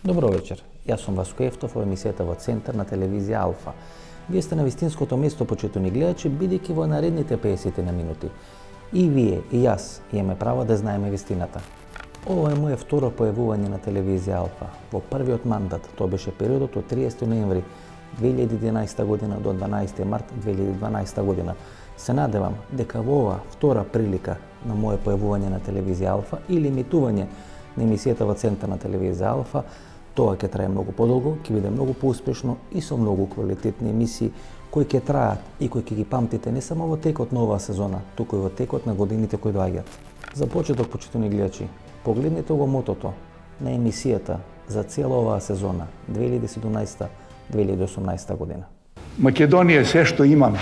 Добро вечер, јас сум Васко Ефтов во емисијата во Центар на телевизија Алфа. Вие сте на вистинското место, почитувани гледачи, бидејќи во наредните 50 на минути и вие и јас имаме право да знаеме вистината. Ова е моје второ појавување на телевизија Алфа. Во првиот мандат, тоа беше периодот од 30 ноември 2011 година до 12 март 2012 година. Се надевам дека во ова втора прилика на моје појавување на телевизија Алфа или емитување на емисијата во Центар на телевизија Алфа, тоа ќе трае многу подолго, ќе биде многу поуспешно и со многу квалитетни емисии кои ќе траат и кои ќе ги памтите не само во текот на оваа сезона, туку и во текот на годините кои доаѓаат. За почеток, почитувани гледачи, погледнете го мотото на емисијата за цела оваа сезона 2017-2018 година. Македонија е се што имаме.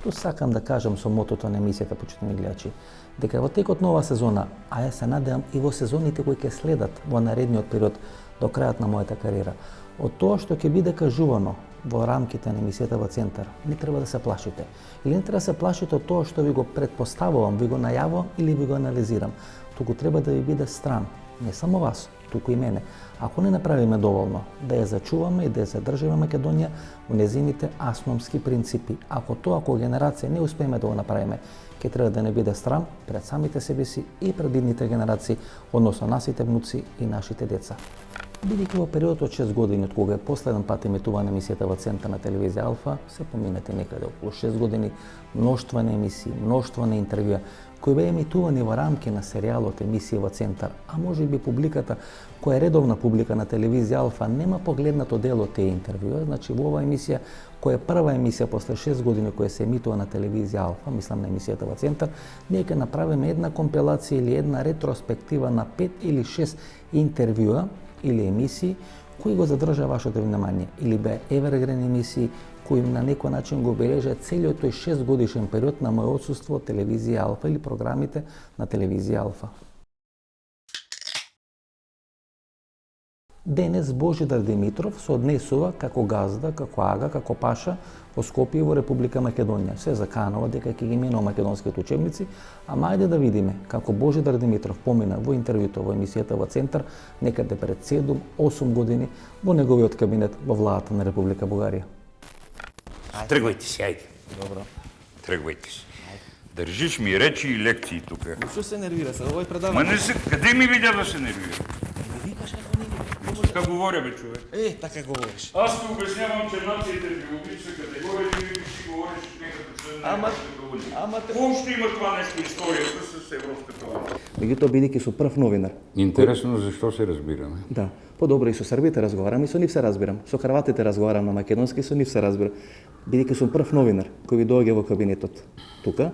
Што сакам да кажам со мотото на емисијата, почитувани гледачи, дека во текот на оваа сезона, а ја се надевам и во сезоните кои ќе следат во наредниот период до крајот на мојата кариера, од тоа што ќе биде кажувано во рамките на емисијата во Центар, не треба да се плашите. Или не треба да се плашите од тоа што ви го предпоставувам, ви го најавувам или ви го анализирам. Туку треба да ви биде стран, не само вас, туку и мене. Ако не направиме доволно да ја зачуваме и да ја задржиме Македонија во незините асномски принципи, ако тоа генерација не успееме да го направиме, ќе треба да не биде страм пред самите себе си и пред идните генерации, односно насите внуци и нашите деца. Бидејќи во периодот од 6 години од кога е последен пат емитувана емисијата во Центар на телевизија Алфа, се поминати некаде околу 6 години, мноштво на емисии, мноштво на интервјуа кои беа емитувани во рамки на серијалот емисија во Центар, а можеби публиката која е редовна публика на телевизија Алфа нема погледнато дел од тие интервјуа, значи во оваа емисија која е прва емисија после 6 години која се емитува на телевизија Алфа, мислам на емисијата во Центар, ние ќе направиме една компилација или една ретроспектива на 5 или 6 интервјуа или емисии кои го задржа вашето внимание, или беа евергрен емисии кои на некој начин го обележат целиот тој 6 годишен период на моје отсуство од телевизија Алфа или програмите на телевизија Алфа. Денес Божидар Димитров се однесува како газда, како ага, како паша во Скопје во Република Македонија. Се заканува дека ќе ги менува македонските учебници, ама ајде да видиме како Божидар Димитров помина во интервјуто во емисијата во Центар некаде пред 7-8 години во неговиот кабинет во владата на Република Бугарија. Тргвајте си, ајде. Добро. Тргвајте си. Држиш ми речи и лекции тука. Што се нервира се? Овој предавање. Ма не се, каде ми видя да се нервира? Не викаш како не. Така говоря, бе, човек. Така говориш. Аз ти обяснявам, че нациите биологична категория и ти си говориш некато член на Европската унија. Воопшто има това нещо историјата с Европската унија. Меѓутоа, бидејќи сум прв новинар. Интересно зашто се разбираме. Да, подобро и со србите разговарам и со нив се разбирам. Со хрватите разговарам на македонски и со нив се разбирам. Бидејќи сум прв новинар кој ви доаѓа во кабинетот тука,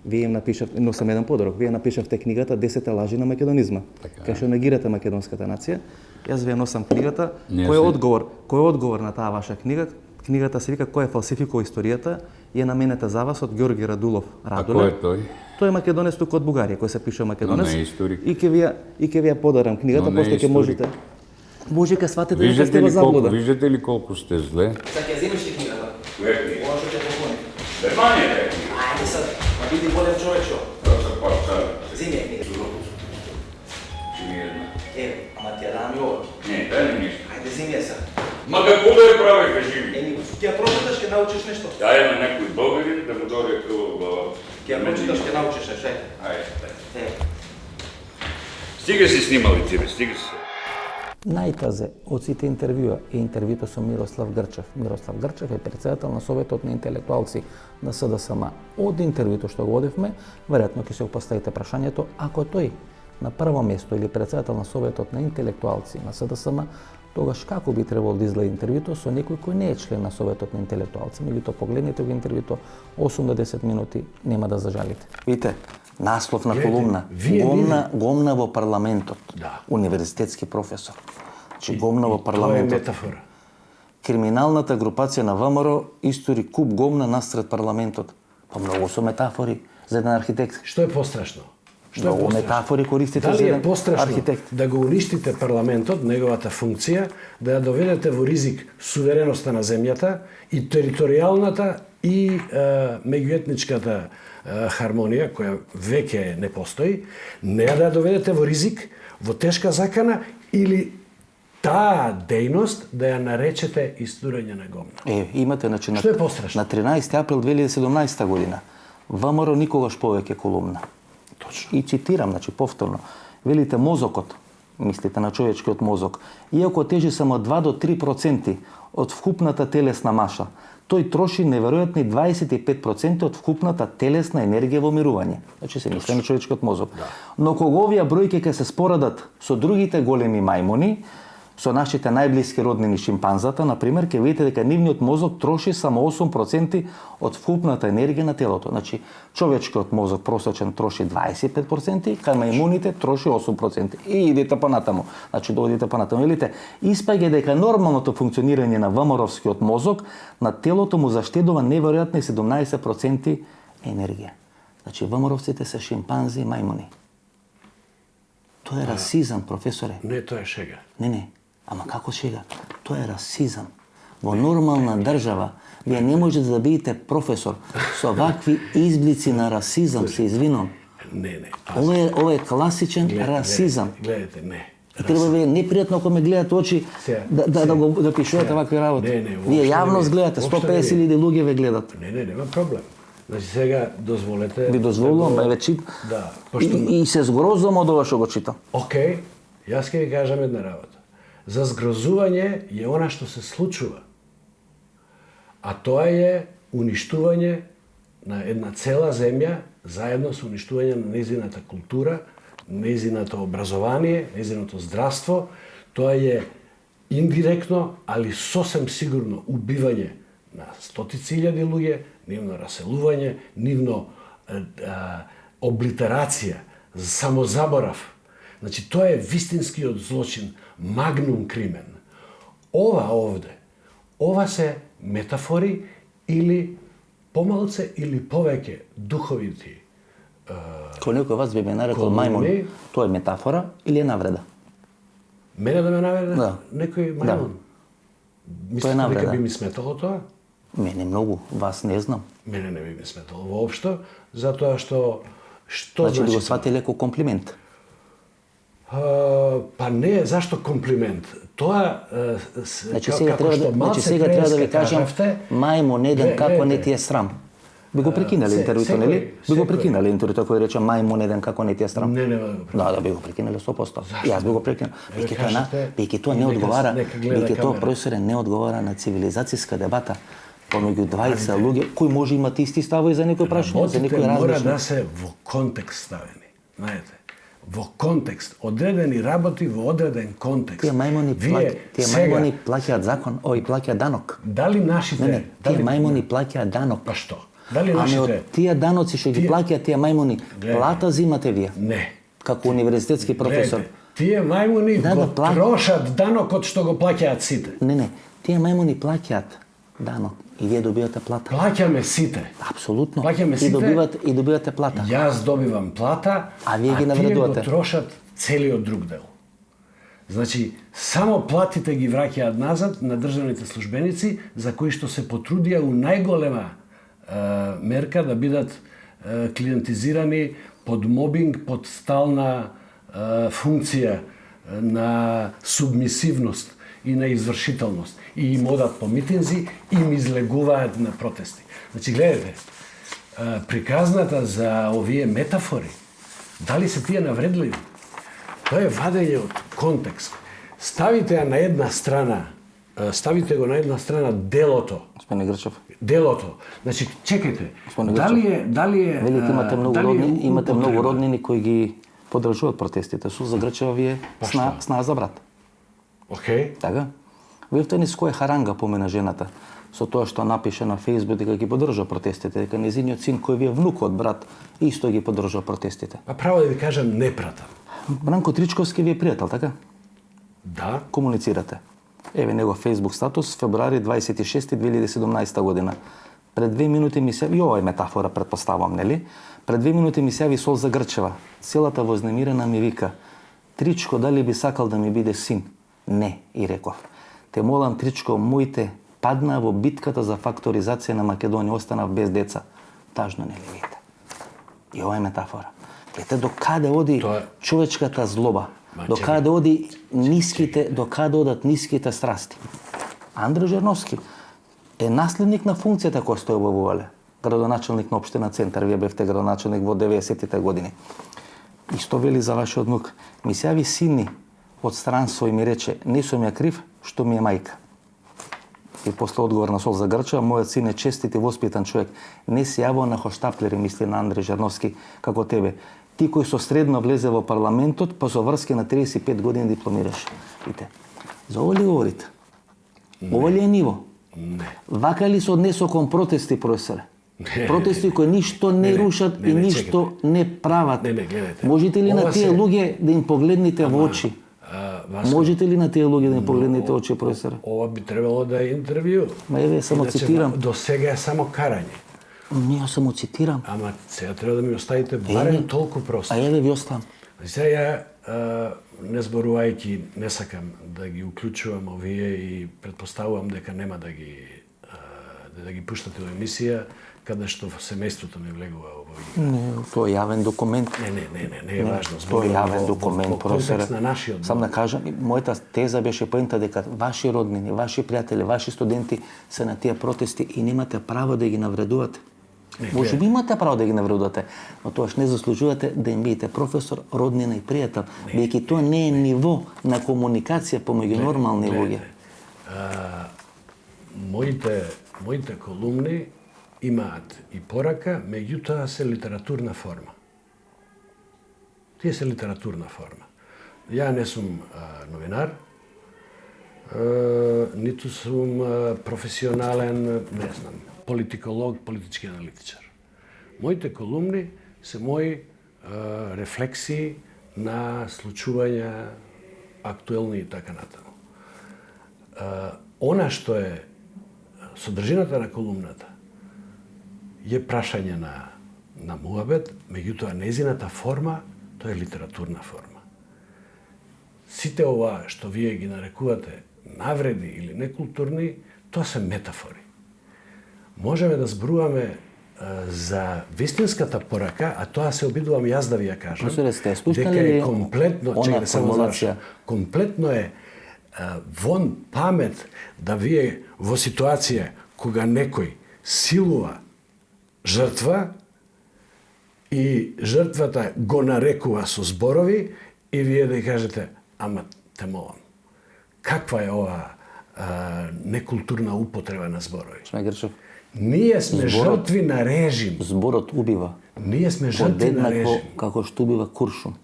вие им напишавте, носам еден подарок, вие напишавте книгата 10 лажи на македонизма, кај што негирате македонската нација. Јас вие носам книгата, кој е одговор на таа ваша книга. Книгата се вика Кој е фалсификува историјата и е наменета за вас од Ѓорги Радулов Радуле. А кој е тој? Тој е македонец тука од Бугарија, кој се пише македонец. Но не е историк. И ќе ви ја подарам книгата, после ќе можете. Може ке сватите дека сте во заблуда. Виждате ли колку сте зле? Сега ќе земеш ли книгата? Која книга? Ова што ќе поклони. Германија е. Ајде сад, ма биди болен човечо. Земи ја книга. Чи ми една? Ама ти ја дам и ова. Не, дај ми ништо. Ајде земи ја сад. Ма како да ја прави, кажи ми? Ти ја прочиташ, ќе научиш нешто. Дај на некој българин да му дојде крва во главата. Ќе ја прочиташ, ќе научиш нешто. Ајде. Стига си снимали ти, бе, стига си. Најтазе од сите интервјуа е интервјуто со Мирослав Грчев. Мирослав Грчев е председател на Советот на интелектуалци на СДСМ. Од интервјуто што го водевме, веројатно ќе се поставите прашањето, ако тој на прво место или председател на Советот на интелектуалци на СДСМ тогаш како би требало да изгледа интервјуто со некој кој не е член на Советот на интелектуалци, меѓутоа погледнете го интервјуто 8 до 10 минути, нема да зажалите. Видите, наслов на колумна, гомна во парламентот, универзитетски професор. Значи гомна во парламентот. Тоа е метафора. Криминалната групација на ВМРО истори куп гомна насред парламентот. Па многу со метафори за еден архитект. Што е пострашно? Многу метафори користите за еден еден пострашно архитект. Да го уништите парламентот, неговата функција, да ја доведете во ризик сувереноста на земјата и територијалната и меѓуетничката хармонија, која веќе не постои, не да ја доведете во ризик, во тешка закана или таа дејност да ја наречете истурење на гомна. Имате, значи, Што е пострашно? на 13 април 2017 година ВМРО никогаш повеќе колумна. Точно. И цитирам, значи повторно, велите мозокот, мислите на човечкиот мозок, иако тежи само 2 до 3% од вкупната телесна маша, тој троши неверојатни 25% од вкупната телесна енергија во мирување. Значи се мисли на човечкиот мозок. Но кога овие бројки ќе се споредат со другите големи мајмуни, со нашите најблиски роднини шимпанзата, например, ќе видите дека нивниот мозок троши само 8% од вкупната енергија на телото. Значи, човечкиот мозок просечен троши 25%, кај мајмуните троши 8%. И идете понатаму. Значи, дојдете понатаму. Видите, испаѓа дека нормалното функционирање на ВМРО-вскиот мозок на телото му заштедува неверојатни 17% енергија. Значи, ВМРО-вците се шимпанзи и мајмуни. Тоа е расизам, професоре. Не, тоа е шега. Не. Ама како шега? Тоа е расизам. Во нормална држава вие не можете да бидете професор со вакви изблици на расизам, се извинувам. Не. Ова е класичен расизам. Гледате, не. И треба вие непријатно ако ме гледате очи да пишувате вакви работи. Вие јавност гледате, 150.000 луѓе ве гледат. Не, нема проблем. Значи сега дозволете... Ви дозволувам, ве читам. Да. И се згрозвам од ова што го читам. Океј, јас ќе ви кажам една работа. За згрозување е она што се случува. А тоа е уништување на една цела земја, заедно со уништување на нејзината култура, нејзиното образование, нејзиното здравство. Тоа е индиректно, али сосем сигурно убивање на стотици илјади луѓе, нивно раселување, нивно облитерација, самозаборав. Значи, тоа е вистинскиот злочин, магнум кримен. Ова се метафори или помалце или повеќе духовити. Кој некој вас би ме нарекол мајмун, тоа е метафора или е навреда? Мене да ме навреда? Да. Некој мајмун? Мислите дека би ми сметало тоа? Мене многу, вас не знам. Мене не би ми сметало воопшто, затоа што значи би го сватиле како комплимент? Па не, зашто комплимент? Тоа значи сега треба да ви кажам мајмун еден како не ти е срам. Би го прекинале интервјуто, нели? Би го прекинале интервјуто кој рече мајмун еден како не ти е срам. Не, да го прекинале. Да, би го прекинале 100%. Јас би го прекинал. Веќе тоа не одговара, веќе тоа професоре не одговара на цивилизацијска дебата помеѓу 20 луѓе кои може имат исти ставови за некој прашање, за некој различни. Мора да се во контекст ставени, знаете. Во контекст, одредени работи во одреден контекст. Тие мајмуни плаќаат закон, плаќаат данок. Дали нашите... Тие мајмуни плаќаат данок. Па што? Дали нашите... Ами од тие даноци што ги плаќаат тие мајмуни, плата зимате вие? Не. Како универзитетски професор. Тие мајмуни го трошат данокот што го плаќаат сите. Не. Тие мајмуни плаќаат данок и вие добивате плата. Плаќаме сите. Апсолутно. Плаќаме сите. И добивате плата. Јас добивам плата, а вие ги навредувате. Тие го трошат целиот друг дел. Значи, само платите ги враќаат назад на државните службеници за кои што се потрудија у најголема мерка да бидат клиентизирани под мобинг, под стална функција на субмисивност и на извршителност. И им одат по митинзи, и им излегуваат на протести. Значи, гледате, приказната за овие метафори, дали се тие навредливи? Тоа е вадење од контекст. Ставите го на една страна делото. Господин Грчев. Делото. Значи, чекайте, дали е... Велите, имате многу роднини кои ги подржуваат протестите. Су за Грчева вие сна за брат. Океј. Така? Вивтанис кој харанга помена жената со тоа што напише на Фејсбук дека ги поддржа протестите, дека незиниот син кој ви е внукот брат исто ги поддржа протестите. А право да ви кажам, не пратам. Бранко Тричковски ви е пријател, така? Да. Комуницирате. Еве негов Фејсбук статус, февруари 26 2017 година. Пред 2 минути ми се, и ова е метафора, предпоставам, нели? Пред 2 минути ми се яви Солза Грчева. Целата вознемирена ми вика: Тричко, дали би сакал да ми биде син? Не, и реков. Те молам, Тричко, моите падна во битката за факторизација на Македонија, останав без деца. Тажно, нели видите? И ова е метафора. Гледате до каде оди човечката злоба, до каде оди ниските, до каде одат ниските страсти. Андре Жерновски е наследник на функцијата која стои во Вуале, градоначелник на општина Центар, вие бевте градоначелник во 90-тите години. Исто вели за вашиот внук: ми се јави сини од странство и ми рече: не сум ја крив што ми е мајка. И после одговор на Солза Грчева: мојот син е честит и воспитан човек, не се јавува на хоштаплери, мисли на Андре Жерновски, како тебе. Ти кој со средно влезе во парламентот, па со врски на 35 години дипломираш. Видите, за ова ли говорите? Ова ли е ниво? Не. Вака ли се однесо кон протести, професоре? Протести кои ништо не рушат и ништо не прават. Не, гледайте. Можете ли на тие луѓе да им погледнете во очи? Васко, Можете ли на тие луѓе да им погледнете во очи, професоре? ова би требало да е интервју. Ма еве само цитирам. До сега е само карање. Не, само цитирам. Ама сега треба да ми оставите барем толку просто. А еве ви оставам. Сега не зборувајќи, не сакам да ги уклучувам овие и предпоставувам дека нема да ги пуштате во емисија каде што семејството не влегува во игра. Не, тоа е јавен документ. Не е важно. Тоа е јавен документ, професоре. Контекст на нашиот. Сам да кажам, мојата теза беше поента дека ваши роднини, ваши пријатели, ваши студенти се на тие протести и немате право да ги навредувате. Може би имате право да ги навредувате, но тоаш не заслужувате да им бидете професор, роднина и пријател, бидејќи тоа не е ниво на комуникација помеѓу нормални луѓе. Моите колумни имаат и порака, меѓутоа се литературна форма. Тие се литературна форма. Ја не сум новинар, ниту сум професионален, не знам, политиколог, политички аналитичар. Моите колумни се мои рефлексии на случувања актуелни и така натаму. Она што е содржината на колумната е прашање на муабет, меѓутоа незината форма, тоа е литературна форма. Сите ова што вие ги нарекувате навреди или некултурни, тоа се метафори. Можеме да зборуваме за вистинската порака, а тоа се обидувам јас да ви ја кажам, дека е комплетно, чекајте само завршам, комплетно е вон памет да вие во ситуација кога некој силува жртва и жртвата го нарекува со зборови и вие да ја кажете: ама те молам, каква е ова некултурна употреба на зборови? Грчев, Ние сме жртви на режим. зборот убива. Ние сме жртви на режим. Како што убива куршум.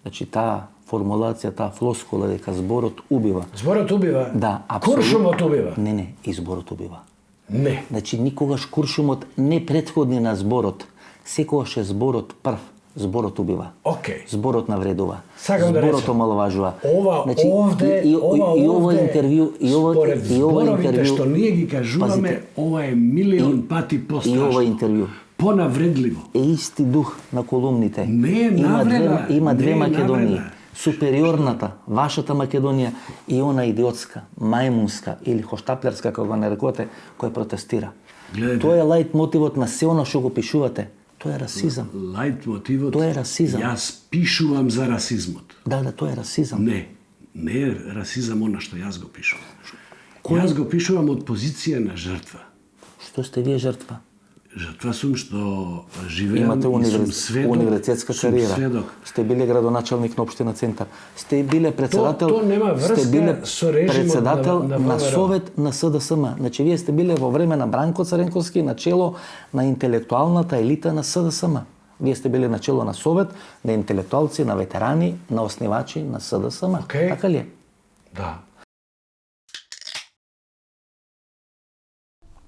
Значи таа формулација, таа флоскула дека зборот убива. Зборот убива? Да, апсолутно. Куршумот убива? Не, и зборот убива. Не. Значи никогаш куршумот не претходни на зборот. Секогаш е зборот прв. Зборот убива. Океј. Зборот навредува. Сакам да зборот речем, омаловажува. Ова Значи, овде, и ова интервју, според зборовите што ние ги кажуваме, пазите, ова е милион пати и ова пострашно. интервју Понавредливо. е исти дух на колумните. Не е навреда, Има две не е Македонии. навреда. Супериорната, вашата Македонија и она идиотска, мајмунска или хоштаплерска, како го нарекувате, која протестира. Гледайте. Тоа е лајт мотивот на се она што го пишувате. Тоа е расизам. Лајт мотивот. Тоа е расизам. Јас пишувам за расизмот. Да, тоа е расизам. Не е расизам она што јас го пишувам. Јас го пишувам од позиција на жртва. Што сте вие жртва? Жртва сум што живеам Имате и сум сведок. универзитетска сум кариера. сведок. Сте биле градоначелник на општина Центар. Сте биле председател. То нема врска сте биле со режимот председател на на ВМРО. совет на СДСМ. Значи вие сте биле во време на Бранко Царенковски на чело на интелектуалната елита на СДСМ. Вие сте биле на чело на совет, на интелектуалци, на ветерани, на основачи на СДСМ. Океј. Така ли е? Да.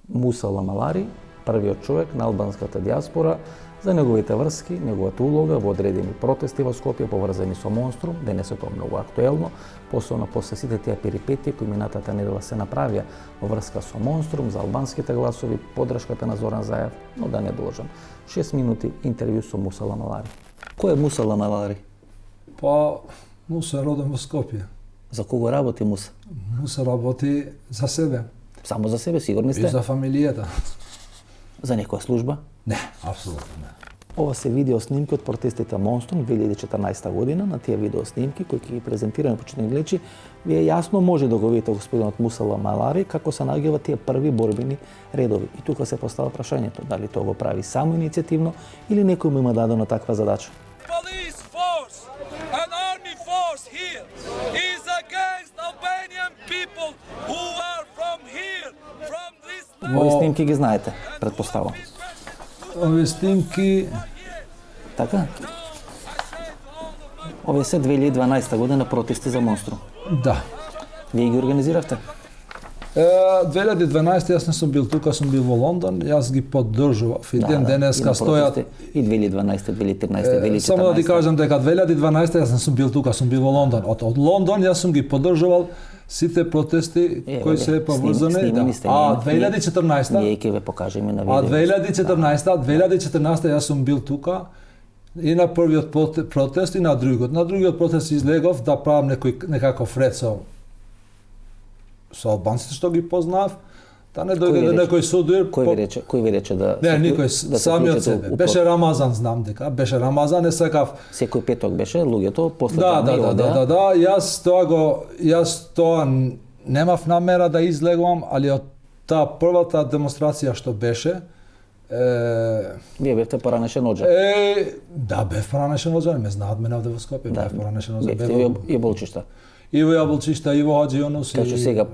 Муса Ламалари, првиот човек на албанската диаспора, за неговите врски, неговата улога во одредени протести во Скопје поврзани со Монструм, денес е тоа многу актуелно, посебно после сите тие перипетии кои минатата недела се направија во врска со Монструм, за албанските гласови, поддршката на Зоран Заев, но да не должам. 6 минути интервју со Муса Ламалари. Кој е Муса Ламалари? Па, Муса е роден во Скопје. За кого работи Муса? Муса работи за себе Само за себе, сигурни и сте? за фамилијата. За некоја служба? Не, апсолутно не. Ова се видео снимки од протестите Монструм 2014 година. На тие видео снимки кои ќе ги презентираме почитани гледачи, вие јасно може да го видите господинот Муса Ламалари како се наоѓаат тие први борбени редови. И тука се поставува прашањето дали тоа го прави само иницијативно или некој му има дадена таква задача. Police force, an army force here is against Albanian people who are from here, from this Овие снимки ги знаете, претпоставам. Овие снимки, Така? Овие се 2012 година протести за Монструм. да. Вие ги организиравте? 2012 јас не сум бил тука, сум бил во Лондон, јас ги поддржував. И ден денеска стојат. И 2012, 2013, 2014. Само да ти кажам дека 2012 јас не сум бил тука, сум бил во Лондон. Од Лондон јас сум ги поддржувал сите протести кои се поврзани. А 2014 Ние ќе ве покажеме на А видео. 2014 јас сум бил тука и на првиот протест и на другиот. На другиот протест излегов да правам некаков ред со албанците што ги познав, да не дојде до некој судир. Кој ви рече да Не, никој, сами од себе. Беше Рамазан, знам дека. Беше Рамазан, е сакав. Секој петок беше луѓето после Да, јас тоа немав намера да излегувам, али од таа првата демонстрација што беше, Вие бевте поранешен оџа. Да, бев поранешен оџа, ме знаат мене овде во Скопје, бев поранешен оџа. Бевте и Болчишта. И во Јаболчишта, и во Хаџи Јунус,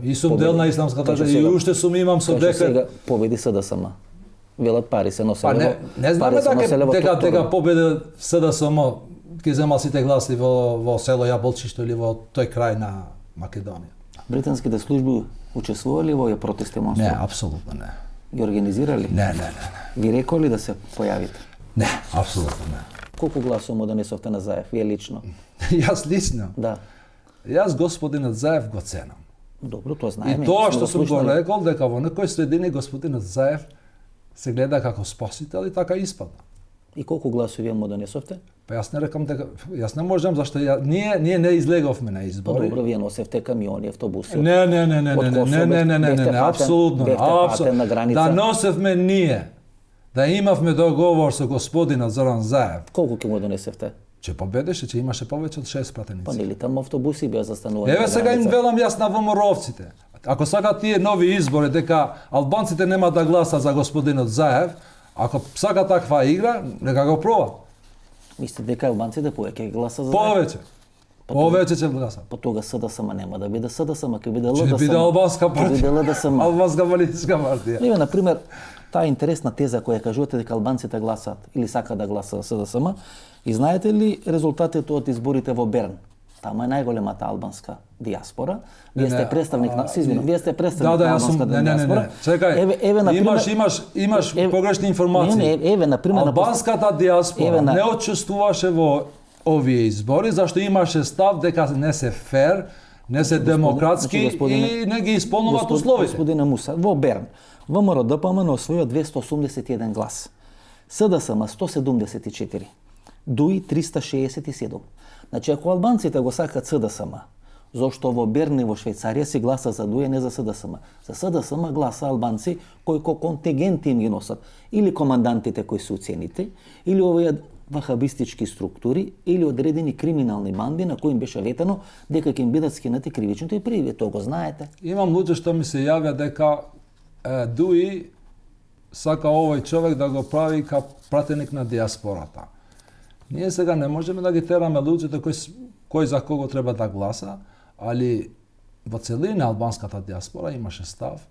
и сум дел на исламската држава, и уште сум имам со декрет. Сега победи СДСМ. Велат пари се носеле. Не знаме дека победи СДСМ ќе земал сите гласи во село Јаболчишто или во тој крај на Македонија. Британските служби учествували во овие протести Монструм? Не, апсолутно не. Ги организирали? Не. Ви реколи да се појавите? Не, апсолутно не. Колку гласови му донесовте на Заев, вие лично? Јас лично? Да. Јас господинот Заев го ценам. Добро, тоа знаеме. И тоа што сум го рекол, дека во некој средини господинот Заев се гледа како спасител и така испадна. И колку гласови му донесовте? Па јас не рекам дека јас не можам зашто ние не излеговме на избори. Па добро, вие носевте камиони, автобуси. Не, апсолутно. Да носевме ние. Да имавме договор со господинот Зоран Заев. Колку ќе му донесевте? Че победеше, че имаше повеќе од 6 пратеници. Па нели таму автобуси беа застанувани? Еве сега им велам јас на ВМРО-овците. Ако сакат тие нови избори дека албанците нема да гласат за господинот Заев, ако сака таква игра, нека го проба. Мислите дека албанците повеќе гласа за Повеќе. Повеќе ќе гласат. Па тога СДСМ нема да биде СДСМ, ќе биде ЛДСМ. Ќе биде албанска партија. Албанска политичка партија. Еве на пример таа интересна теза која кажувате дека албанците гласаат или сака да гласа СДСМ. И знаете ли резултатите од изборите во Берн? Тама е најголемата албанска диаспора. Вие сте представник на, вие сте представник на албанската диаспора. Чекај. Еве на пример имаш погрешни информации. Не, еве на пример албанската диаспора не учествуваше во овие избори зашто имаше став дека не се фер, не се демократски и не ги исполнуваат условите. Господине Муса, во Берн ВМРО-ДПМН освојува 281 глас. СДСМ 174. ДУИ 367. Значи, ако албанците го сакат СДСМ, зошто во Берн и во Швајцарија си гласа за ДУИ, не за СДСМ. За СДСМ гласа албанци кои контингенти им ги носат. Или командантите кои се уцените, или овие вахабистички структури, или одредени криминални банди на кои им беше ветено дека ќе им бидат скинати кривичните пријави. Тоа го знаете. Имам луѓе што ми се јавија дека ДУИ сака овој човек да го прави како пратеник на диаспората. Ние сега не можеме да ги тераме луѓето кој за кого треба да гласа, али во целина албанската диаспора имаше став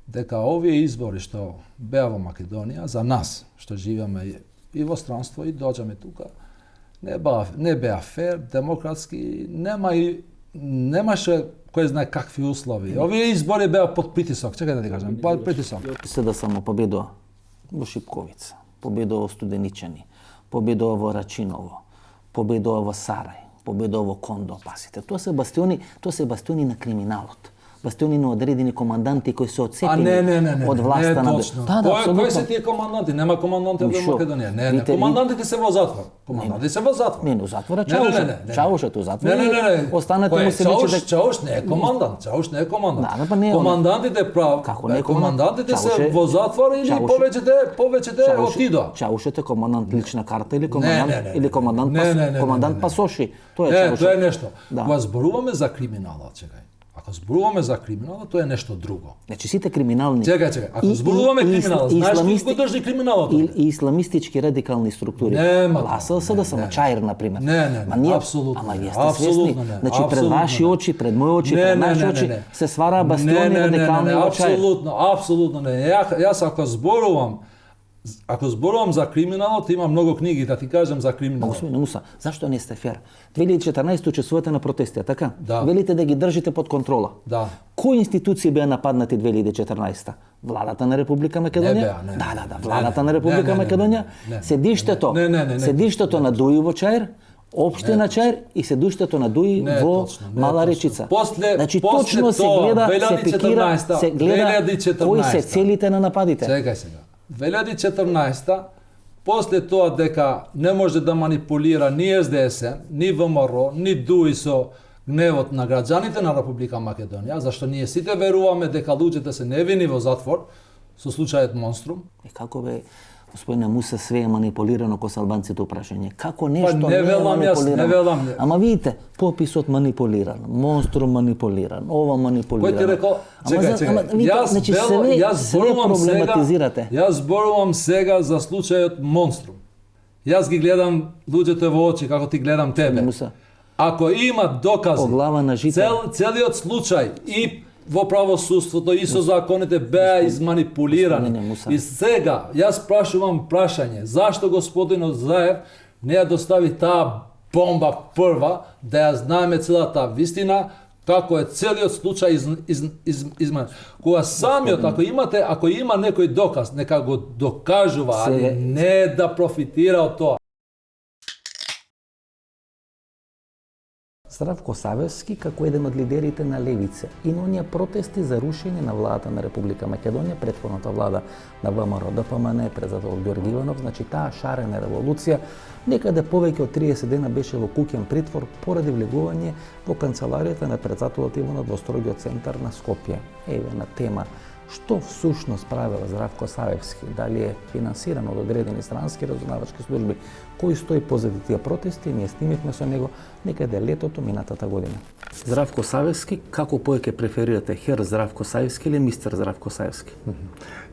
дека овие избори што беа во Македонија, за нас што живееме и во странство и доаѓаме тука, не беа фер, демократски, нема и немаше кој знае какви услови. Овие избори беа под притисок, чекај да ти кажам, под притисок. Се да само победува во Шипковица, победува во Студеничани, победува во Рачиново, победува во Сарај, победува во Кондо, пасите. Тоа се бастиони на криминалот. Бастиони на одредени команданти кои се отцепени од власта на... Кои се тие команданти? Нема команданти во Македонија. Не, командантите се во затвор. Командантите се во затвор. Не, во затвора Чаушет у затвор. Не. Останате му се личи Чауш не е командант. Чауш не е командант. Командантите прав. Како не е командантите се во затвор или повеќете отидоа. Чаушет е командант лична карта или командант пасоши. Тоа е Чаушет. Тоа е нешто. Кога зборуваме за криминалот, чекај. Ако зборуваме за криминалот, тоа е нешто друго. Значи сите криминални... Чекај. Ако зборуваме криминалот, знаеш кој го држи криминалот? И исламистички радикални структури. Гласал се да се Чаир, например. Не, апсолутно. Ама вие сте свесни. Значи пред ваши очи, пред мои очи, пред наши очи се свара бастиони радикални во Чаир. Апсолутно не. Јас ако зборувам за криминалот, има многу книги да ти кажам за криминалот. Господин Муса, зашто не сте фер? 2014 учествувате на протести, така? Да. Велите да ги држите под контрола. Да. Кои институции беа нападнати 2014? Владата на Република Македонија? Не беа, не. Да, владата на Република Македонија, седиштето на Дуи во Чаир, Општина Чаир и седиштето на Дуи во Мала Речица. Значи точно се гледа, се пикира, се гледа кои се целите на нападите. Чекај сега. 2014 после тоа дека не може да манипулира ни СДСМ, ни ВМРО, ни ДУИ со гневот на граѓаните на Република Македонија, зашто ние сите веруваме дека луѓето се невини во затвор со случајот Монструм. Како бе, господине Муса, све е манипулирано кога се албанците упрашање? Како нешто не е манипулирано? Не велам. Ама видите, пописот манипулиран, Монструм манипулиран, ова манипулирано. Кој ти рекол? Чекај. Јас зборувам сега за случајот Монструм. Јас ги гледам луѓето во очи како ти гледам тебе. Муса. Ако има докази, целиот случај и во правосудството и со законите беа изманипулирани. И сега, јас прашувам прашање, зашто господинот Заев не ја достави таа бомба прва, да ја знаеме целата вистина, како е целиот случај изманипулиран. Кога самиот, ако има некој доказ, нека го докажува, али не да профитира од тоа. Здравко Савевски како еден од лидерите на левица и на оние протести за рушење на владата на Република Македонија, претходната влада на ВМРО ДПМН, председател Ѓорги Иванов, значи таа шарена револуција некаде повеќе од 30 дена беше во куќен притвор поради влегување во канцеларијата на председателот Иванов во строгиот центар на Скопје. Еве на тема што всушност правел Здравко Савевски, дали е финансиран од одредени странски разузнавачки служби, кој стои позади тие протести, ние снимивме со него некаде летото минатата година. Здравко Савевски, како повеќе преферирате, хер Здравко Савевски или мистер Здравко Савевски?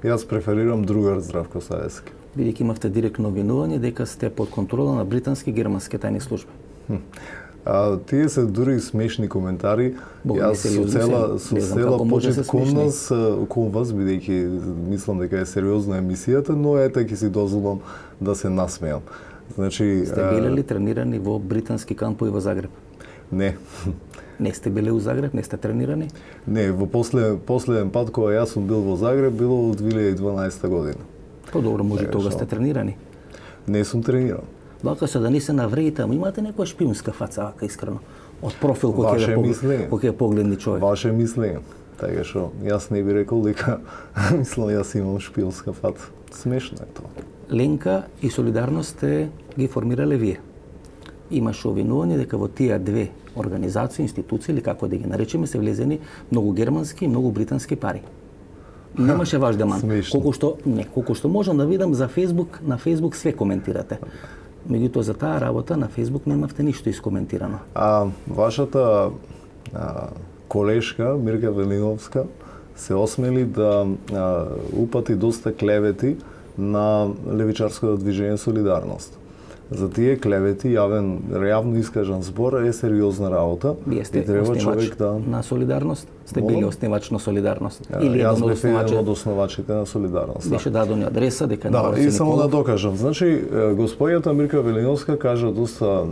Јас преферирам другар Здравко Савевски. Бидејќи имавте директно обвинување дека сте под контрола на британски и германски тајни служби. Тие се дури смешни коментари. Јас со цела почет кон вас, бидејќи мислам дека е сериозна емисијата, но ете ќе си дозволам да се насмеам. Значи, сте биле ли тренирани во британски кампови во Загреб? Не. Не сте биле у Загреб, не сте тренирани? Не, во последен пат кога јас сум бил во Загреб било во 2012 година. Подобро, може тога сте тренирани? Не сум трениран. Вака се да не се навредите, ама имате некоја шпионска фаца, вака искрено, од профил кој ќе погледни човек. Ваше мислење. Така што јас не би рекол дека мислам јас имам шпионска фаца. Смешно е тоа. Ленка и Солидарност ги формирале вие. Имаше обвинување дека во тие две организации, институции или како да ги наречеме, се влезени многу германски и многу британски пари. Немаше ваш деман. Колку што можам да видам за Facebook, на Facebook све коментирате. Меѓутоа за таа работа на Facebook немавте ништо искоментирано. Вашата колешка Мирка Велиновска се осмели да упати доста клевети на левичарското движење Солидарност. За тие клевети јавно искажан збор е сериозна работа. Вие сте основач на Солидарност? сте били основач на Солидарност? Или јас бев еден од основачите на Солидарност. Беше дадена адреса дека да, и само да докажам. Значи, господјата Мирка Велиновска кажа доста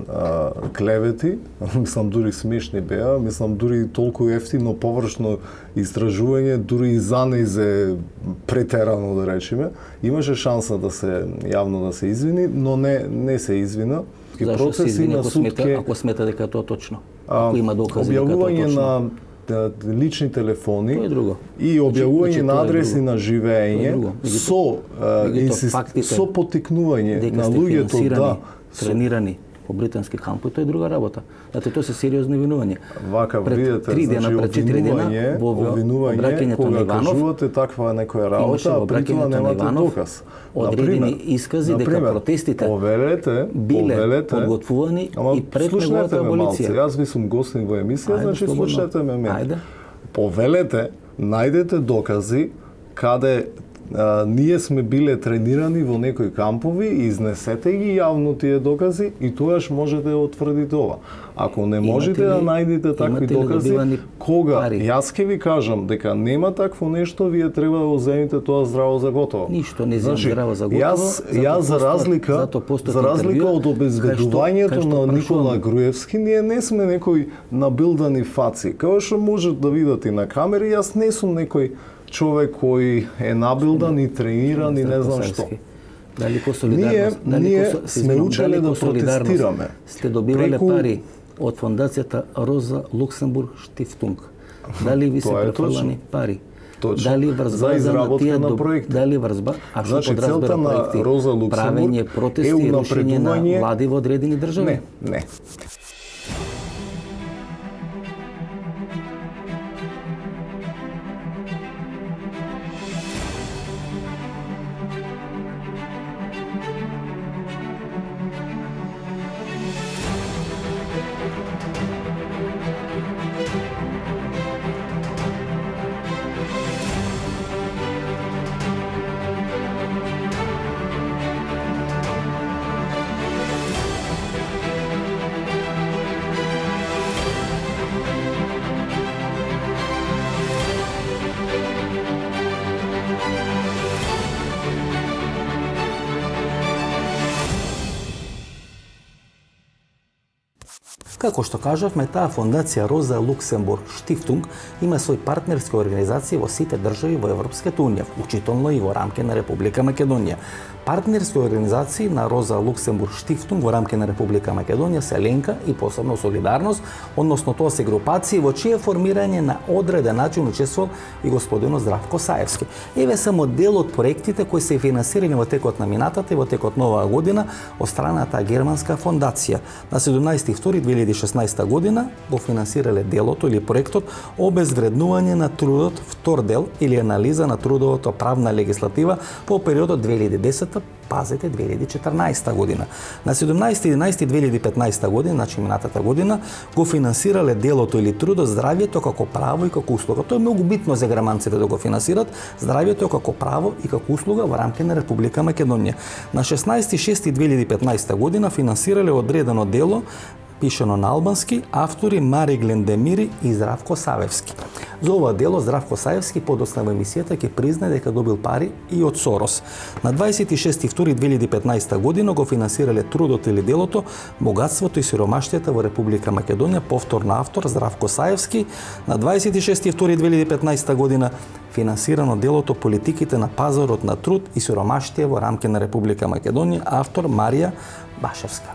клевети, мислам дури смешни беа, мислам дури толку ефтино површно истражување, дури и за нејзе претерано да речеме. Имаше шанса да се јавно да се извини, но не се извина. Зашто се извини ако смета дека тоа точно? Ако има докази дека тоа точно? Објавување на лични телефони и објавување значи, на адреси на живење со поттикнување на луѓето да тренирани по британски кампови, тоа е друга работа. Знаете, тоа се сериозни обвинувања. Вака, видите, значи обвинување, кога кажувате таква некоја работа, а при тоа немате доказ. Одредени искази дека протестите биле подготвувани и пред неговата аболиција. Јас ви сум гостин во емисија, значи слушнете ме мене. Повелете, најдете докази каде ние сме биле тренирани во некои кампови, изнесете ги јавно тие докази и тоаш можете да утврдите ова. Ако не можете да најдете такви докази, кога јас ќе ви кажам дека нема такво нешто, вие треба да го земите тоа здраво за готово. Ништо не земам здраво за готово. Јас за разлика од обезбедувањето на Никола Груевски, ние не сме некои набилдани фаци. Како што можете да видите на камери, јас не сум некој човек кој е набилдан и трениран и не знам што. Дали по солидарност, ние сме учеле да протестираме. Сте добивале пари од фондацијата Роза Луксембург Штифтунг. Дали ви се префрлани пари? Точно. Дали врзба за тие на проекти. Дали врзба, а што подразбира проекти? Правење протести и рушење на влади во одредени држави? Не. Како што кажавме, таа фондација Роза Луксембург Штифтунг има свој партнерски организации во сите држави во Европската унија, вклучително и во рамки на Република Македонија. Партнерски организации на Роза Луксембург Штифтунг во рамки на Република Македонија се Ленка и посебно Солидарност, односно тоа се групации во чие формирање на одреден начин учествувал и господинот Здравко Саевски. Еве само дел од проектите кои се финансирани во текот на минатата и во текот на оваа година од страна таа германска фондација. На 17.2.2016 година го финансирале делото или проектот обезвреднување на трудот, втор дел или анализа на трудовото правна легислатива по периодот 2010 пазете 2014 година. На 17.11.2015 година, значи минатата година, го финансирале делото или трудот здравјето како право и како услуга. Тоа е многу битно за германците да го финансират, здравјето како право и како услуга во рамки на Република Македонија. На 16.6.2015 година финансирале одредено дело пишано на албански, автори Мари Глендемири и Здравко Саевски. За ова дело Здравко Саевски подоцна во емисијата ќе призна дека добил пари и од Сорос. На 26.2.2015 година го финансирале трудот или делото Богатството и сиромаштијата во Република Македонија, повторно автор Здравко Саевски. На 26.2.2015 година финансирано делото Политиките на пазарот на труд и сиромаштија во рамки на Република Македонија, автор Марија Башевска.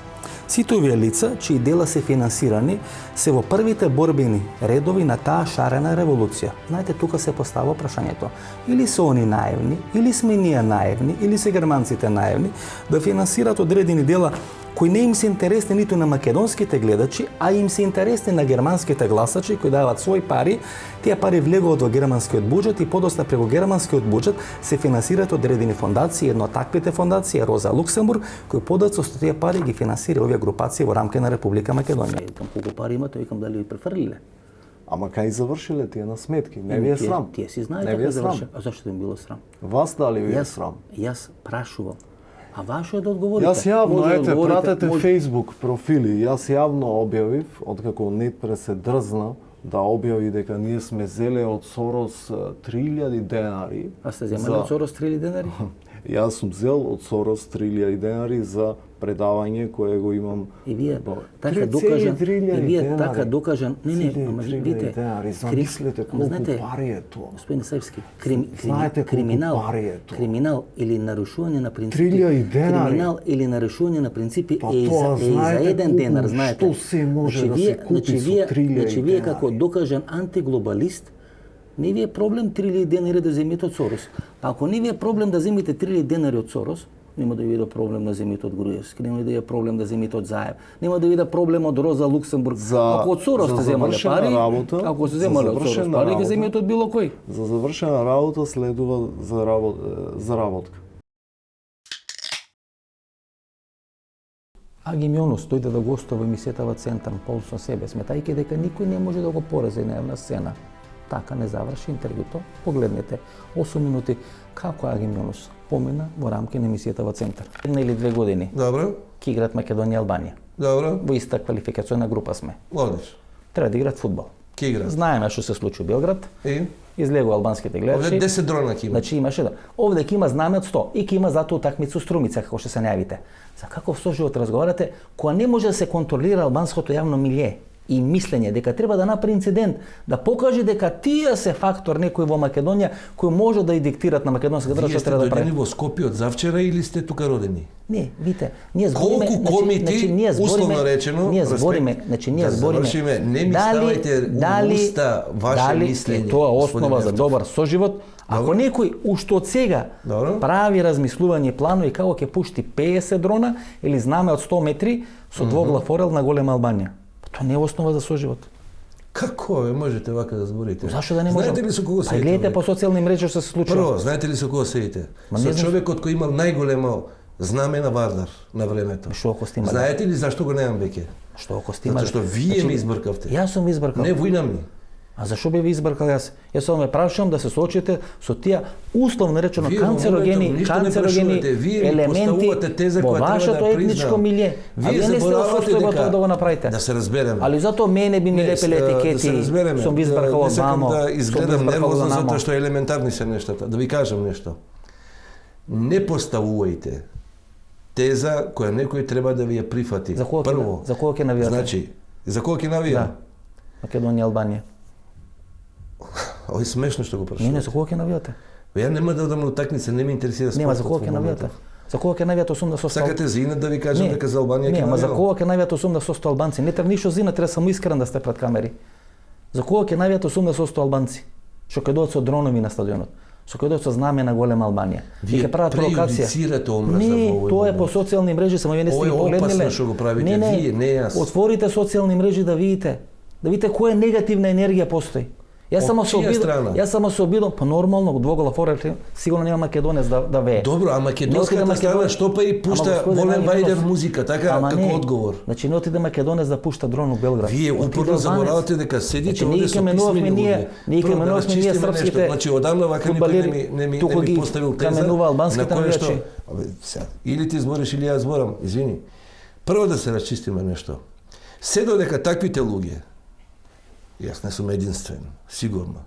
Сите овие лица, чии дела се финансирани, се во првите борбени редови на таа шарена револуција. Знаете, тука се постава прашањето. Или се они наивни, или сме ние наивни, или се германците наивни, да финансират одредени дела кои не им се интересни ниту на македонските гледачи, а им се интересни на германските гласачи кои дават своји пари. Тие пари влегуваат во германскиот буџет и подоста преку германскиот буџет се финансираат одредени фондации. Едно од таквите фондации е Роза Луксембург, кој подоцна со тие пари ги финансира овие групации во рамки на Република Македонија. Викам, колку пари имате, викам, дали ви префрлиле? Ама кај завршиле тие на сметки? Не ви е срам? Тие си знаете кај завршиле. А зашто им било срам? Вас дали ви е срам? Јас прашувам. А ваше е да одговорите. Јас јавно, пратете Facebook профили, јас јавно објавив, откако Нетпрес се дрзна да објави дека ние сме зеле од Сорос 3000 денари. А сте земали од Сорос 3000 денари? Јас сум зел од Сорос 3000 денари за предавање кое го имам. И вие така докажан, ама видите, замислете колку пари е тоа. Господин Саевски, криминал или нарушување на принципи, криминал или нарушување на принципи е за еден денар, знаете. Што се може да се купи со 3000 денари? Значи вие како докажан антиглобалист, не ви е проблем 3000 денари да земите од Сорос. Па ако не ви е проблем да земите 3000 денари од Сорос, нема да ви е проблем да земите од Груевски, нема да ви е проблем да земите од Заев, нема да ви е проблем од Роза Луксембург. Ако од Сорос сте земале пари, ако сте земале од Сорос пари, ги земите од било кој. За завршена работа следува заработка. Аги Мјонус дојде да гостува емисијата во Центар, пол со себе, сметајќи дека никој не може да го порази на една сцена. Така не заврши интервјуто. Погледнете, 8 минути како Аги Мјонус помина во рамки на емисијата во Центар. Една или 2 години. Добро. Ки играат Македонија и Албанија. Добро. Во иста квалификациона група сме. Одлично. Треба да играат фудбал. Ки играат? Знаеме што се случи во Белград. И? Излегува албанските гледачи. Овде 10 дрона ќе има. Значи имаше да. Овде ќе има знаме од 100 и ќе има затоа утакмица Струмица како што се најавите. За каков соживот разговарате кога не може да се контролира албанското јавно милје и мислење дека треба да направи инцидент, да покаже дека тие се фактор некој во Македонија кој може да и диктират на македонска држава што треба да прави. Вие сте дојдени во Скопје од завчера или сте тука родени? Не, видите, ние збориме, колку комити, условно речено, ние збориме, ние збориме. Не ми ставајте у уста ваше мислење. Дали тоа основа за добар соживот? Ако некој уште од сега прави размислување планови како ќе пушти 50 дрона или знаме од 100 метри со двоглав орел на голема Албанија. Тоа не е основа за соживот. Како можете вака да зборите? Зашто да не можам? Знаете ли со кого седите? Гледате по социјални мрежи што се случува. Прво, знаете ли со кого седите? Со човекот кој имал најголемо знаме на Вардар на времето. Што ако сте имали? Знаете ли зашто го немам веќе? Што ако сте имали? Затоа што вие ме избркавте. Јас сум избркал. Не војна ми. А зашо би ви избркал јас? Јас само ме прашувам да се соочите со тие условно речено канцерогени елементи во вашето етничко милје. А вие не сте во состојба тоа да го направите. Да се разбереме. Али затоа мене би ми лепеле етикети. Сум ви избркал од мамо. Да изгледам нервозно затоа што елементарни се нештата. Да ви кажам нешто. Не поставувајте теза која некој треба да ви ја прифати. Прво. За кого ќе навијате? Значи, за кого ќе навијам? Да. Македонија, Албанија. Ој смешно што го прашувате. Не, за кого ќе навијате? Ја нема да одам на утакмица, не ме интересира спортот. Нема за кого ќе навијате? За кого ќе навијате 80%? Сакате за инат да ви кажам дека за Албанија ќе навијам? Не, ама за кого ќе навијате 80% албанци? Не треба ништо за инат, треба само искрен да сте пред камери. За кого ќе навијате 80% албанци? Што ќе дојдат со дронови на стадионот? Што ќе дојдат со знаме на голема Албанија? Вие ќе прават провокација. Не, тоа е по социјални мрежи, само вие не сте ги погледнале. Ова е опасно што го правите вие, не јас. Отворите социјални мрежи да видите која негативна енергија постои. Јас само се обидам, па нормално, од двоглав орел, сигурно нема македонец да вее. Добро, а македонската страна што па и пушта Волен Вајдер музика, така како одговор? Значи не отиде македонец да пушта дрон у Белград. Вие упорно заборавате дека седите овде со писмени луѓе. Ние именувавме ние српските. Значи одамна вака никој не ми поставил теза на која што или ти збориш или јас зборам, извини. Прво да се расчистиме нешто. Се додека таквите луѓе, јас не сум единствен, сигурно.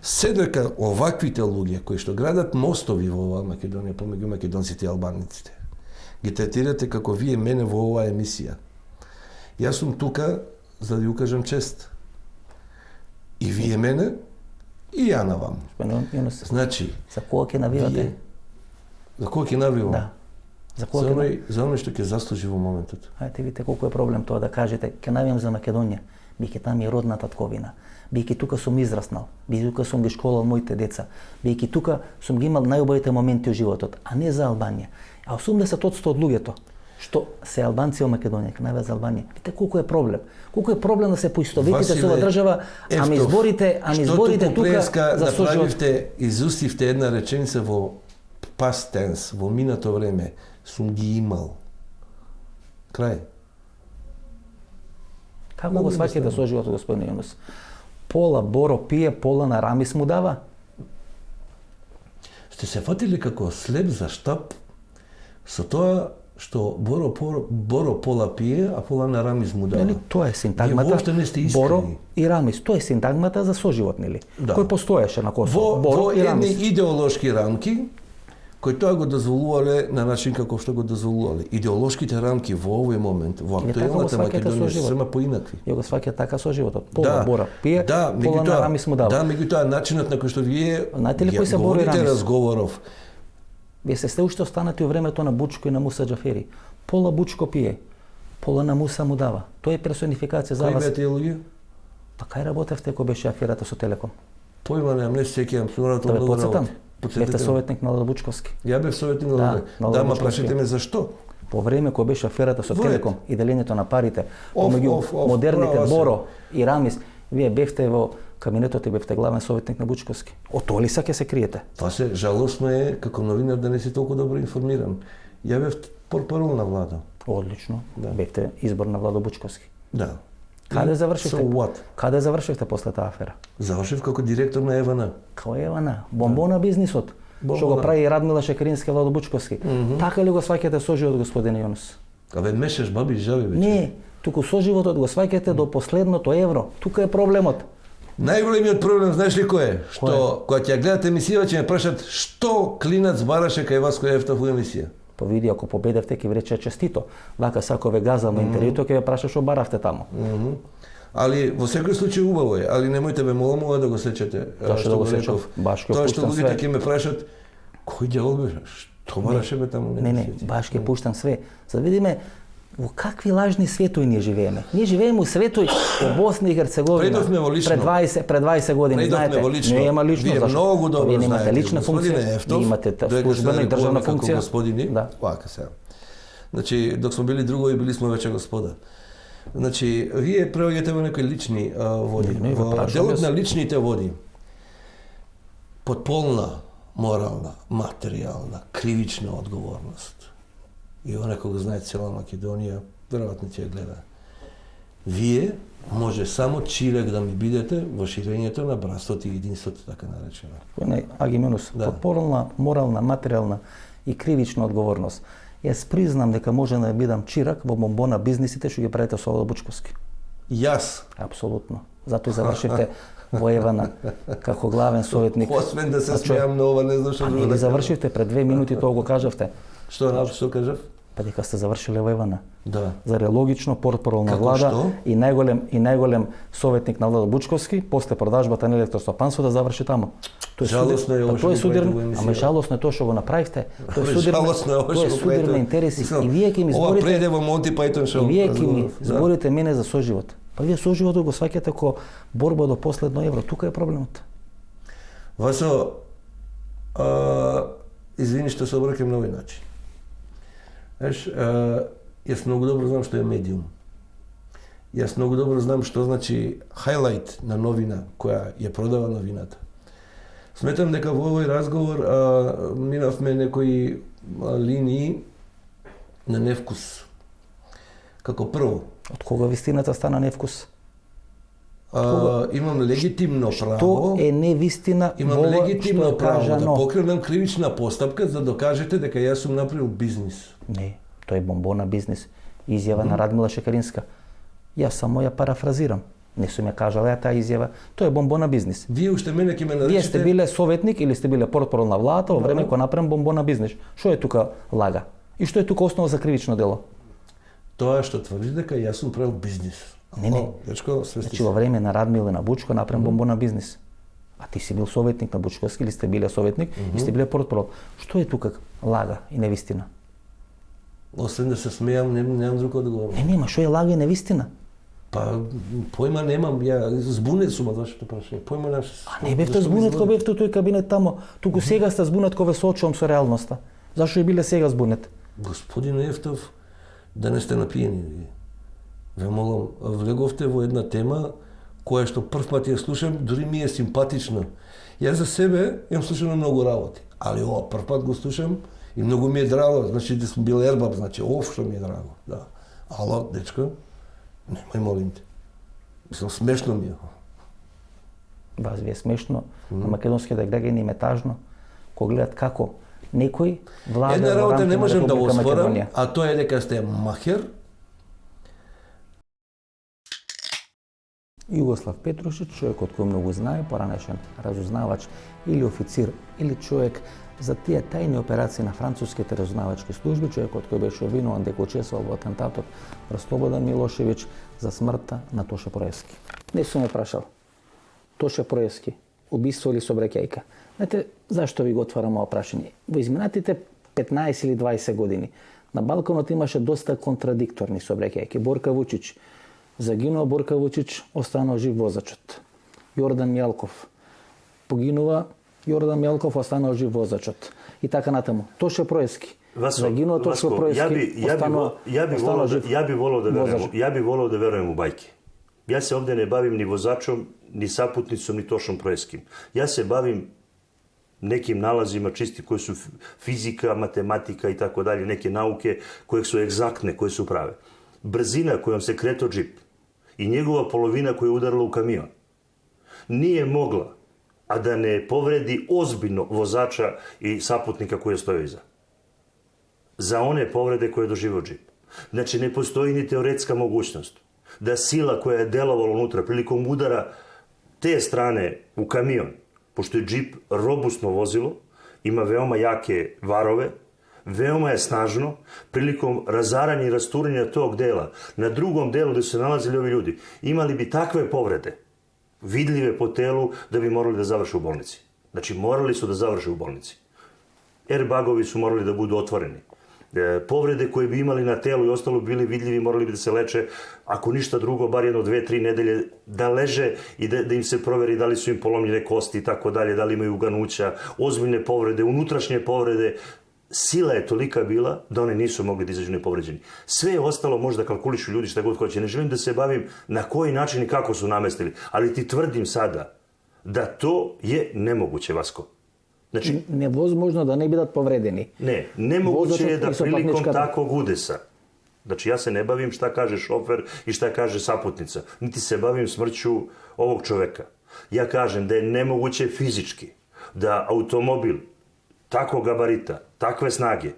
Се дека оваквите луѓе кои што градат мостови во оваа Македонија помеѓу македонците и албаниците, ги третирате како вие мене во оваа емисија. Јас сум тука за да ви укажам чест. И вие мене, и ја на вам. Значи, за кого ќе навивате? За кого ќе навивам? Да. За оној што ќе заслужи во моментот. Ајте видите колку е проблем тоа да кажете, ќе навијам за Македонија. Бијќи там е родна татковина, бијќи тука сум израснал, бијќи тука сум ги школал моите деца, бијќи тука сум ги имал најубавите моменти од животот, а не за Албанија. А 80% од луѓето што се албанци во Македонија, ќе навијат за Албанија. Видите колку е проблем. Колку е проблем да се поистоветите со оваа држава, а ми изборите тука за соживот. Направивте, изустивте една реченица во past tense, во минато време, сум ги имал. Крај. Како го сваќате соживот, господин Јунус? Пола Боро пие, пола на Рамис му дава? Сте се фатили како слеп за штап со тоа што Боро пола пие, а пола на Рамис му дава. Нели, тоа е синтагмата. Вие воопште не сте искрени. Боро и Рамис, тоа е синтагмата за соживот, нели? Да. Кој постоеше на Косово. Боро и едни Рамис. идеолошки рамки, кои тоа го дозволувале на начин како што го дозволувале. Идеолошките рамки во овој момент, во актуелната Македонија се сема поинакви. Ја го сваќа така со животот. Пола Бора пие, пола на Рамис му дава. Да, меѓутоа начинот на кој што вие се бори Рамис? разговоров. Вие се уште останати во времето на Бучко и на Муса Џафери. Пола Бучко пие, пола на Муса му дава. Тоа е персонификација за Кои вас. беа тие луѓе? Па кај работевте кога беше аферата со Телеком? Појма немам, не се сеќавам, сум работел Да ве многу потсетам. работи. Бевте советник на Ладо Бучковски. Ја бев советник на Ладо. Да, ма прашете ме зашто? По време кога беше аферата со Во Телеком и делењето на парите Оф, помеѓу модерните права се. Боро и Рамис, вие бевте во кабинетот и бевте главен советник на Бучковски. Од тоа ли са ќе се криете? Тоа се жалосно е како новинар да не си толку добро информиран. Ја бев портпарол на Владо. Одлично. Бевте избор на Владо Бучковски. Да. Каде завршивте? So what? Каде завршивте после таа афера? Завршив како директор на ЕВН. Кој Евана? Бомбона бизнисот. Што го прави Радмила Шекеринска и Владо Бучковски. Така ли го сваќате соживот, господине Јунус? Абе мешаш баби и жаби вече. Не, туку соживотот го сваќате до последното евро. Тука е проблемот. Најголемиот проблем знаеш ли кој е? Што кога ќе гледате емисија ќе ме прашат што клинац бараше кај вас кој ефтав во емисија. Па види, ако победевте, ќе ви рече честито. Вака сако ве газам во интервјуто, ќе ве праша што баравте таму. Али во секој случај убаво е, али немојте ме молам ова да го сечете. Зашто да го сечам? Баш ќе Тоа што пуштам луѓето све. ќе ме прашат кој ѓавол беше? Што бараше бе таму? Не, баш ќе пуштам све. За да видиме во какви лажни светои ние живееме. Ние живееме у светој во Босна и Херцеговина. Предовме во лично. Пред 20 години, знаете. Во лично. Нема лично. Вие многу добро Вие немате знаете, лична господине функција. Ефтов, Вие имате службена и државна функција. Господини, Да. вака сега. Значи, док сме били другови, били сме веќе господа. Значи, вие преоѓате во некои лични води. Не, Во делот на личните води, подполна морална, материјална, кривична одговорност. И она кога знае цела Македонија, веројатно ќе ја гледа. Вие може само чирек да ми бидете во ширењето на братството и единството, така наречено. Не, Аги Минус, подполна морална, материјална и кривична одговорност. Јас признам дека може да бидам чирак во бомбона бизнисите што ги правите со Владо Бучковски. Јас? Апсолутно. Затоа и завршивте во Евана како главен советник. Освен да се смеам на ова, не знам што да завршивте пред 2 минути, тоа го кажавте. Што кажав? Па дека сте завршиле во Евана. Да. Зарем логично портпарол на влада и најголем советник на Владо Бучковски, после продажбата на електростопанство да заврши таму. Жалосно е ова што го правите во емисија. Ама жалосно е тоа што го направивте. Тоа е судир на интереси. И вие ќе ми Ова зборите. преде во Монти Пајтон шоу. И вие ќе ми зборите мене за соживот. Па вие соживотот го сваќате како борба до последно евро. Тука е проблемот. Васо, извини што се обраќам на овој начин. Знаеш, јас многу добро знам што е медиум. Јас многу добро знам што значи хайлайт на новина која ја продава новината. Сметам дека во овој разговор минавме некои линии на невкус. Како прво. Од кога вистината стана невкус? Имам легитимно право. Што е невистина? Имам легитимно право да покренам кривична постапка за да докажете дека јас сум направил бизнис. Не, тоа е бомбона бизнис. Изјава на Радмила Шекеринска. Јас само ја парафразирам. Не сум ја кажала ја таа изјава. Тоа е бомбона бизнис. Вие уште мене ќе ме наречете. Вие сте биле советник или сте биле портпарол на владата во време кога направам бомбона бизнис. Што е тука лага? И што е тука основа за кривично дело? Тоа што тврди дека јас сум правил бизнис. Не. Дечко, свести. Значи во време на Радмила на Бучко направам бомбона бизнис. А ти си бил советник на Бучковски или сте биле советник и сте биле портпарол. Што е тука лага и невистина? Освен да се смејам, немам друг одговор. Нема, што е лага и невистина? Па, појма немам, ја збунет сум од вашето прашање. Појма немам. А не бевте збунет кога бевте тој кабинет тамо, туку сега сте збунет кога ве соочувам со реалноста. Зашто е биле сега збунет? Господин Ефтов, да не сте напиени вие. Ве молам, влеговте во една тема која што прв пат ја слушам, дури ми е симпатична. Јас за себе имам слушано многу работи, али ова прв пат го слушам и многу ми е драго, значи да сум бил ербаб, значи што ми е драго, да. Ало, дечко, немај молим те. Мислам, смешно ми е. Вас ви е смешно, на македонските граѓани им е тажно, кога гледат како Некој влада Една во работа не рамките на можем да го Република оспорам, Македонија. а тоа е дека сте махер. Југослав Петрушич, човекот кој многу знае, поранешен разузнавач или официр или човек за тие тајни операции на француските разузнавачки служби, човекот кој беше обвинуван дека учествувал во атентатот врз Слободан Милошевиќ за смртта на Тоше Проески. Не сум ме прашал. Тоше Проески, убиство или собраќајка? Знаете, зашто ви го отварам ова прашање? Во изминатите 15 или 20 години на Балканот имаше доста контрадикторни собраќајки. Борка Вучич, загинува Борка Вучич, останал жив возачот. Јордан Мјалков, погинува Јордан Мјалков, останал жив возачот. И така натаму. Тоше Проески, загинува Тоше Проески, останал жив возачот. Ја би волел да верувам у бајки. Јас се овде не бавим ни возачом, ни сапутницом, ни Тошом Проеским. Јас се бавим неким налазима чисти кои су физика, математика и така дали, неке науке кои су екзактне, кои су праве. Брзина којом се крето джип и негова половина која ударила у камион nije mogla, a da ne povredi ozbiljno vozača i saputnika koji je stojao iza. Za one povrede koje je doživio džip. Znači, ne postoji ni teoretska mogućnost da sila koja je delovala unutra prilikom udara te strane u kamion, pošto je džip robustno vozilo, ima veoma jake varove, veoma je snažno, prilikom razaranja i rasturanja tog dela, na drugom delu gde su se nalazili ovi ljudi, imali bi takve povrede, vidljive po telu, da bi morali da završe u bolnici. Znači, morali su da završe u bolnici. Airbagovi su morali da budu otvoreni. Povrede koje bi imali na telu i ostalo bili vidljivi, morali bi da se leče, ako ništa drugo, bar jedno 2-3 nedelje, da leže i da im se proveri da li su im polomljene kosti i tako dalje, da li imaju uganuća, ozbiljne povrede, unutrašnje povrede. Sila je tolika bila da one nisu mogli da izađu nepovređeni. Sve je ostalo, možda kalkulišu ljudi šta god hoće. Ne želim da se bavim na koji način i kako su namestili, ali ti tvrdim sada da to je nemoguće, Vasko. Znači, невозможно да не бидат повредени. Ne, nemoguće je da prilikom takvog udesa, znači ja se ne bavim šta kaže šofer i šta kaže saputnica, niti se bavim smrću ovog čoveka. Ja kažem da je nemoguće fizički da automobil takvog gabarita, takve snage,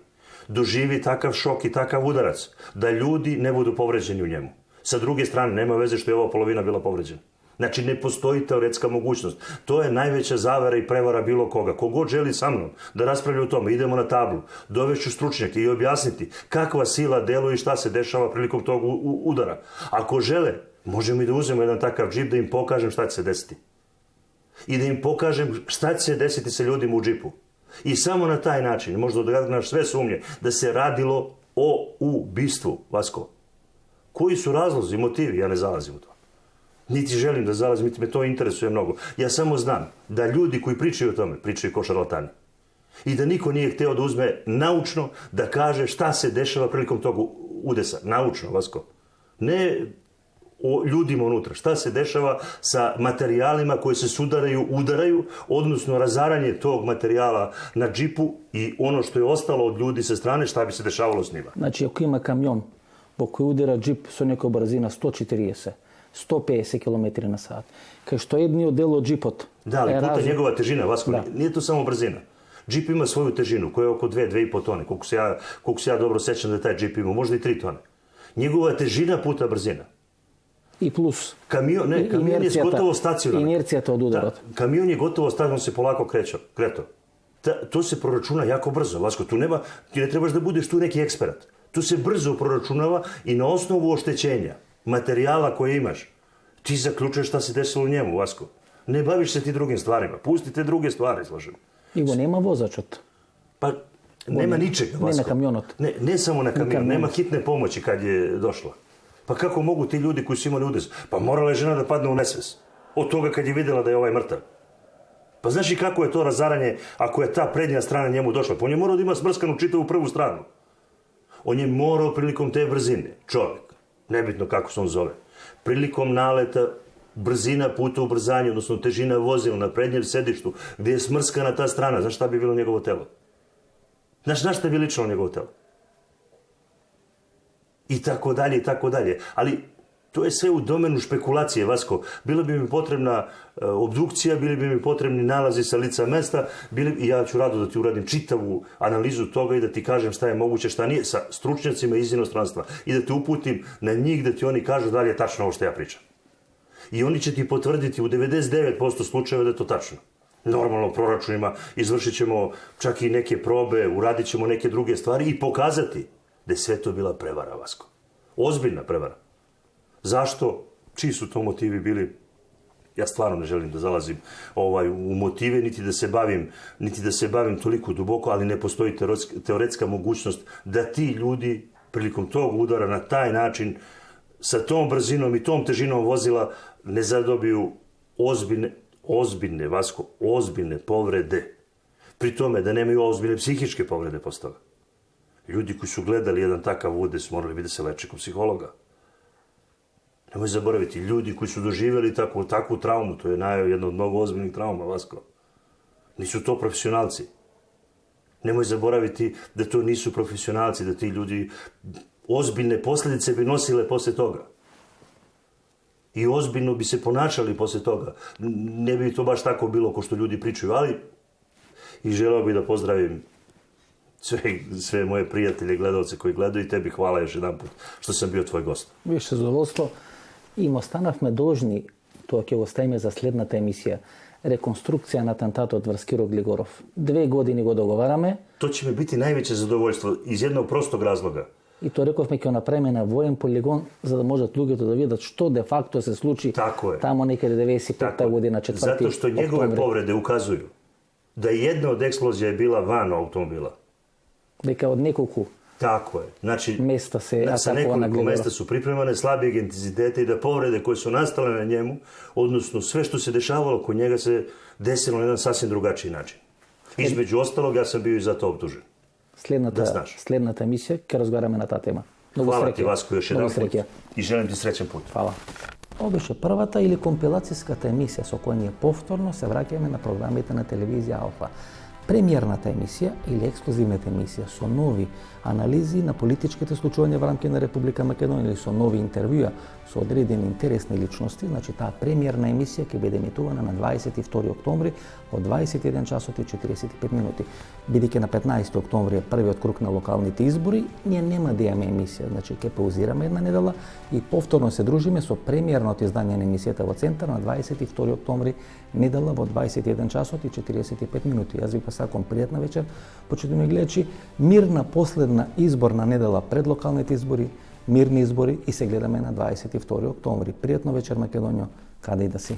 doživi takav šok i takav udarac, da ljudi ne budu povređeni u njemu. Sa druge strane, nema veze što je ova polovina bila povređena. Znači, ne postoji teoretska mogućnost. To je najveća zavera i prevara bilo koga. Kogod želi sa mnom da raspravlja o tome, idemo na tablu, dovešću stručnjake i objasniti kakva sila deluje i šta se dešava prilikom tog udara. Ako žele, možemo i da uzmemo jedan takav džip da im pokažem šta će se desiti. I da im pokažem šta će se desiti sa ljudima u džipu. I samo na taj način, možda odglednaš sve sumnje, da se radilo o ubistvu, Vasko. Koji su razlozi, motivi, ja ne zalazim u to. Niti želim da zalazim, niti me to interesuje mnogo. Ja samo znam da ljudi koji pričaju o tome, pričaju ko šarlatani. I da niko nije hteo da uzme naučno da kaže šta se dešava prilikom tog udesa. Naučno, Vasko. Ne o ljudima unutra. Šta se dešava sa materijalima koji se udaraju, odnosno razaranje tog materijala na džipu i ono što je ostalo od ljudi sa strane, šta bi se dešavalo s njima. Znači, ako ima kamion во кој удара джип со некоја брзина 140, 150 km на сат, кај што едниот дел од джипот Да, ali puta njegova težina, Vasko, nije to samo brzina. Džip ima svoju težinu, koja je oko 2-2,5 tone, koliko se ja dobro sećam da taj džip ima, možda i 3 tone. Njegova težina puta brzina. I plus. Kamion je gotovo stacionaran. Inercijata od udarot. Kamion je gotovo stacionaran, se polako kreto. To se proračuna jako brzo, Vasko, ti ne trebaš da budeš tu neki ekspert. Tu se brzo proračunava i na osnovu oštećenja, materijala koje imaš, ti zaključuješ šta se desilo u njemu, Vasko. Ne baviš se ti drugim stvarima, pusti te druge stvari, slažem. Igo, nema vozačot. Pa, nema ničega, Vasko. Ne na kamionot. Ne samo na kamion, nema hitne pomoći kad je došla. Pa kako mogu ti ljudi koji su imali udes? Pa morala je žena da padne u nesvest. Od toga kad je videla da je ovaj mrtav. Pa znaš i kako je to razaranje ako je ta prednja strana njemu došla? Pa on je morao da ima smrskanu čitavu prvu stranu. On je morao prilikom te brzine, čovjek, nebitno kako se on zove, prilikom naleta, brzina puta ubrzanja, odnosno težina vozila na prednjem sedištu, gdje je smrskana ta strana, znaš šta bi bilo njegovo telo? Znaš na šta bi ličilo njegovo telo? I tako dalje, i tako dalje. Ali To je sve u domenu špekulacije, Vasko. Bila bi mi potrebna obdukcija, bili bi mi potrebni nalazi sa lica mesta, i ja ću rado da ti uradim čitavu analizu toga i da ti kažem šta je moguće, šta nije, sa stručnjacima iz inostranstva. I da te uputim na njih, da ti oni kažu da li je tačno ovo što ja pričam. I oni će ti potvrditi u 99% slučajeva da je to tačno. Normalno proračunima izvršit ćemo čak i neke probe, uradit ćemo neke druge stvari i pokazati da je sve to bila prevara, Vasko. Ozbiljna prevara. Zašto? Čiji su to motivi bili? Ja stvarno ne želim da zalazim u motive, niti da se bavim toliko duboko, ali ne postoji teoretska mogućnost da ti ljudi prilikom tog udara na taj način, sa tom brzinom i tom težinom vozila, ne zadobiju ozbiljne, Vasko, ozbiljne povrede. Pri tome da nemaju ozbiljne psihičke povrede posle toga. Ljudi koji su gledali jedan takav udes morali bi da se leče kod psihologa. Nemoj zaboraviti, ljudi koji su doživjeli takvu traumu, to je jedna od mnogo ozbiljnih trauma, Vasko. Nisu to profesionalci. Nemoj zaboraviti da to nisu profesionalci, da ti ljudi ozbiljne posljedice bi nosile posle toga. I ozbiljno bi se ponašali posle toga. Ne bi to baš tako bilo ko što ljudi pričaju, ali i želeo bih da pozdravim sve moje prijatelje, gledalce koji gledaju i tebi hvala još jedan put što sam bio tvoj gost. Više zadovoljstvo. И останавме должни, тоа ќе го оставиме за следната емисија, реконструкција на атентатот врз Киро Глигоров. 2 години го договараме. To će mi biti najveće zadovoljstvo iz jednog prostog razloga. И тоа рековме ќе направиме на воен полигон за да можат луѓето да видат што де факто се случи тамо некаде 95-та година, 4. Zato što njegove povrede ukazuju da jedna od eksplozija je bila van automobila. Дека од неколку Tako je. Znači, sa nekoliko mesta su pripremane slabijeg intenziteta i da povrede koje su nastale na njemu, odnosno sve što se dešavalo kod njega se desilo na jedan sasvim drugačiji način. Između ostalog, ja sam bio i za to optužen. Следната емисија ќе разговараме на таа тема. Hvala ti, Vasko, još jedan put i želim ti srećan put. Hvala. Ова беше првата или компилацијската емисија со која ние повторно се враќаме на програмите на телевизија Алфа. Премиерната емисија или ексклузивната емисија со нови анализи на политичките случувања во рамки на Република Македонија или со нови интервјуа со одредени интересни личности, значи таа премиерна емисија ќе биде емитувана на 22 октомври од 21 часот и 45 минути. Бидејќи на 15 октомври е првиот круг на локалните избори, ние нема да имаме емисија, значи ќе паузираме една недела и повторно се дружиме со премиерното издање на емисијата во Центар на 22 октомври, недела во 21 часот и 45 минути. Јас ви посакувам пријатна вечер, почитувани гледачи, мирна последна изборна недела пред локалните избори, мирни избори и се гледаме на 22 октомври. Пријатно вечер, Македонијо, каде и да си.